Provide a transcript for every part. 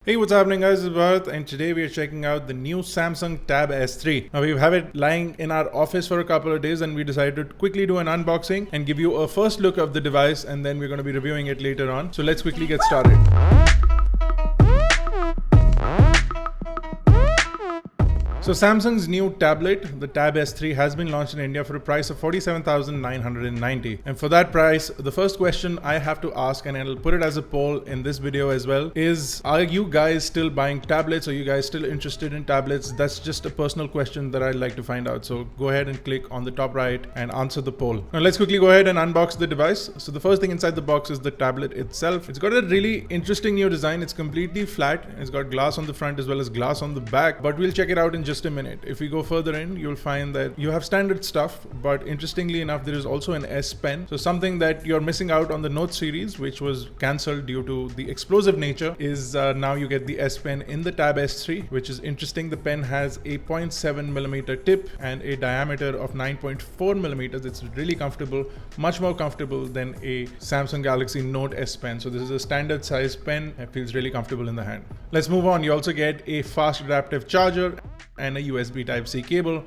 Hey, what's happening guys, it's Bharat and today we are checking out the new Samsung Tab S3. Now we have it lying in our office for a couple of days and we decided to quickly do an unboxing and give you a first look of the device, and then we're going to be reviewing it later on. So let's quickly get started. So Samsung's new tablet, the Tab S3, has been launched in India for a price of 47,990. And for that price, the first question I have to ask, and I'll put it as a poll in this video as well, is are you guys still buying tablets? Are you guys still interested in tablets? That's just a personal question that I'd like to find out. So go ahead and click on the top right and answer the poll. Now let's quickly go ahead and unbox the device. So the first thing inside the box is the tablet itself. It's got a really interesting new design. It's completely flat. It's got glass on the front as well as glass on the back, but we'll check it out in just a minute. If we go further in, you'll find that you have standard stuff, but interestingly enough, there is also an S Pen. So something that you're missing out on the Note series, which was cancelled due to the explosive nature, is now you get the S Pen in the Tab S3, which is interesting. The pen has a 0.7 millimeter tip and a diameter of 9.4 millimeters. It's really comfortable, much more comfortable than a Samsung Galaxy Note S Pen. So this is a standard size pen. It feels really comfortable in the hand. Let's move on. You also get a fast adaptive charger and a USB Type-C cable.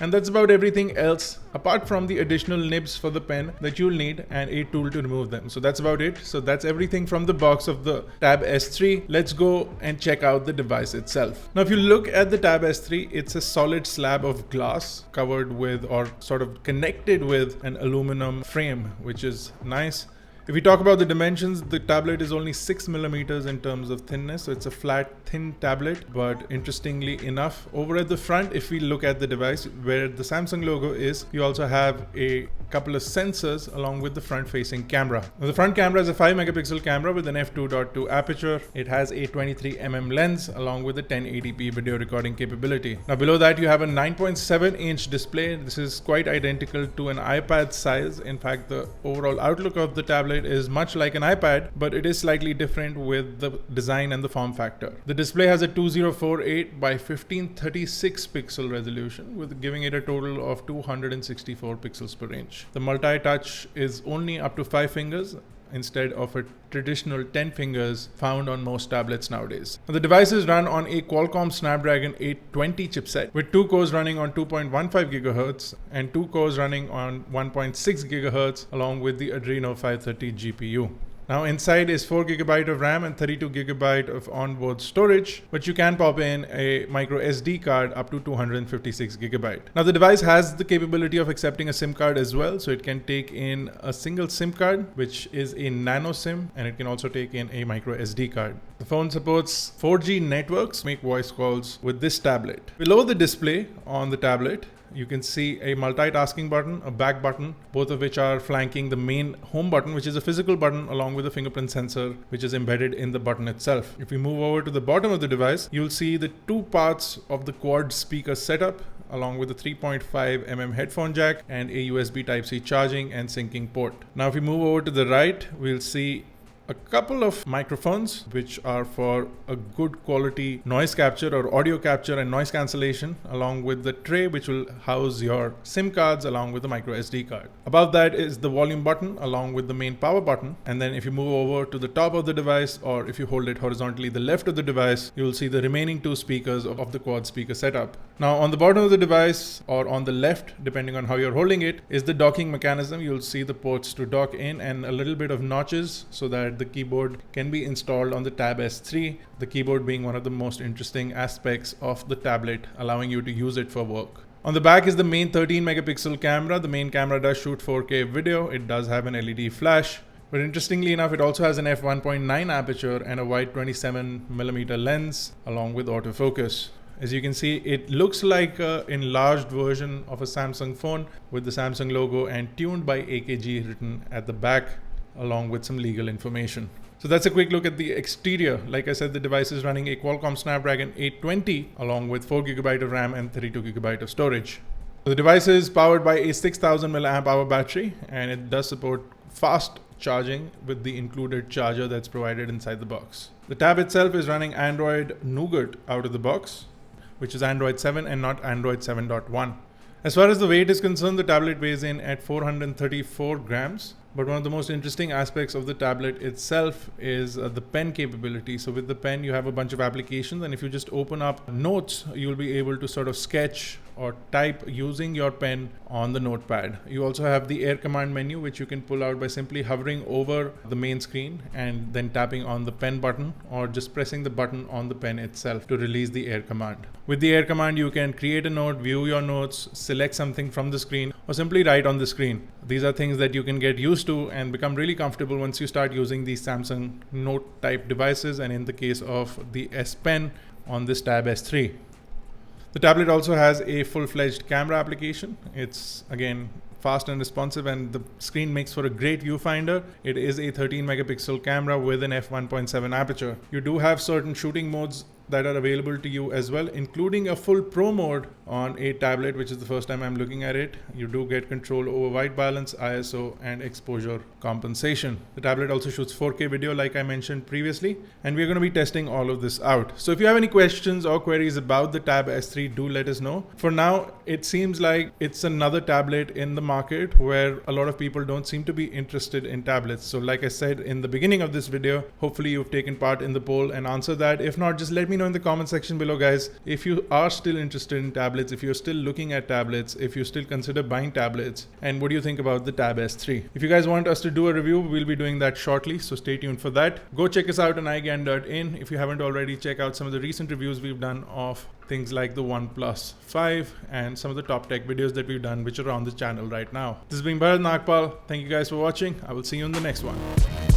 And that's about everything else apart from the additional nibs for the pen that you'll need and a tool to remove them. So that's about it. So that's everything from the box of the Tab S3. Let's go and check out the device itself. Now if you look at the Tab S3, it's a solid slab of glass covered with or sort of connected with an aluminum frame, which is nice. If we talk about the dimensions, the tablet is only 6 millimeters in terms of thinness. So it's a flat, thin tablet, but interestingly enough, over at the front, if we look at the device where the Samsung logo is, you also have a couple of sensors along with the front facing camera. Now, the front camera is a 5 megapixel camera with an f2.2 aperture. It has a 23mm lens along with a 1080p video recording capability. Now below that, you have a 9.7 inch display. This is quite identical to an iPad size. In fact, the overall outlook of the tablet is much like an iPad, but it is slightly different with the design and the form factor. The display has a 2048 by 1536 pixel resolution, with giving it a total of 264 pixels per inch. The multi-touch is only up to 5 fingers instead of a traditional 10 fingers found on most tablets nowadays. Now, the device is run on a Qualcomm Snapdragon 820 chipset with 2 cores running on 2.15 GHz and 2 cores running on 1.6 GHz along with the Adreno 530 GPU. Now inside is 4 GB of RAM and 32 GB of onboard storage, but you can pop in a micro SD card up to 256 GB. Now the device has the capability of accepting a SIM card as well, so it can take in a single SIM card, which is a nano SIM, and it can also take in a micro SD card. The phone supports 4G networks, make voice calls with this tablet. Below the display on the tablet, you can see a multitasking button, a back button, both of which are flanking the main home button, which is a physical button along with a fingerprint sensor, which is embedded in the button itself. If we move over to the bottom of the device, you'll see the 2 parts of the quad speaker setup, along with a 3.5mm headphone jack and a USB Type-C charging and syncing port. Now if we move over to the right, we'll see a couple of microphones which are for a good quality noise capture or audio capture and noise cancellation, along with the tray which will house your SIM cards along with the micro SD card. Above that is the volume button along with the main power button, and then if you move over to the top of the device, or if you hold it horizontally the left of the device, you will see the remaining 2 speakers of the quad speaker setup. Now on the bottom of the device, or on the left depending on how you're holding it, is the docking mechanism. You'll see the ports to dock in and a little bit of notches so that the keyboard can be installed on the Tab S3, the keyboard being one of the most interesting aspects of the tablet, allowing you to use it for work. On the back is the main 13 megapixel camera. The main camera does shoot 4K video. It does have an LED flash, but interestingly enough, it also has an f1.9 aperture and a wide 27mm lens along with autofocus. As you can see, it looks like an enlarged version of a Samsung phone with the Samsung logo and tuned by AKG written at the back, along with some legal information. So that's a quick look at the exterior. Like I said, the device is running a Qualcomm Snapdragon 820 along with 4 GB of RAM and 32 GB of storage. The device is powered by a 6000 mAh battery, and it does support fast charging with the included charger that's provided inside the box. The tab itself is running Android Nougat out of the box, which is Android 7 and not Android 7.1. As far as the weight is concerned, the tablet weighs in at 434 grams, But one of the most interesting aspects of the tablet itself is the pen capability. So with the pen, you have a bunch of applications, and if you just open up notes, you'll be able to sort of sketch or type using your pen on the notepad. You also have the air command menu, which you can pull out by simply hovering over the main screen and then tapping on the pen button, or just pressing the button on the pen itself to release the air command. With the air command, you can create a note, view your notes, select something from the screen, or simply write on the screen. These are things that you can get used to and become really comfortable once you start using these Samsung Note type devices, and in the case of the S Pen on this Tab S3. The tablet also has a full-fledged camera application. It's again fast and responsive, and the screen makes for a great viewfinder. It is a 13 megapixel camera with an f1.7 aperture. You do have certain shooting modes that are available to you as well, including a full pro mode on a tablet, which is the first time I'm looking at it. You do get control over white balance, ISO, and exposure compensation. The tablet also shoots 4K video, like I mentioned previously, and we're going to be testing all of this out. So if you have any questions or queries about the Tab S3, do let us know. For now, it seems like it's another tablet in the market where a lot of people don't seem to be interested in tablets. So like I said in the beginning of this video, hopefully you've taken part in the poll and answered that. If not, just let me know in the comment section below, guys, if you are still interested in tablets, if you're still looking at tablets, if you still consider buying tablets, and what do you think about the Tab S3. If you guys want us to do a review, we'll be doing that shortly, so stay tuned for that. Go check us out on iGyaan.in. If you haven't already, check out some of the recent reviews we've done of things like the OnePlus 5 and some of the top tech videos that we've done, which are on the channel right now. This has been Bharat Nagpal. Thank you guys for watching. I will see you in the next one.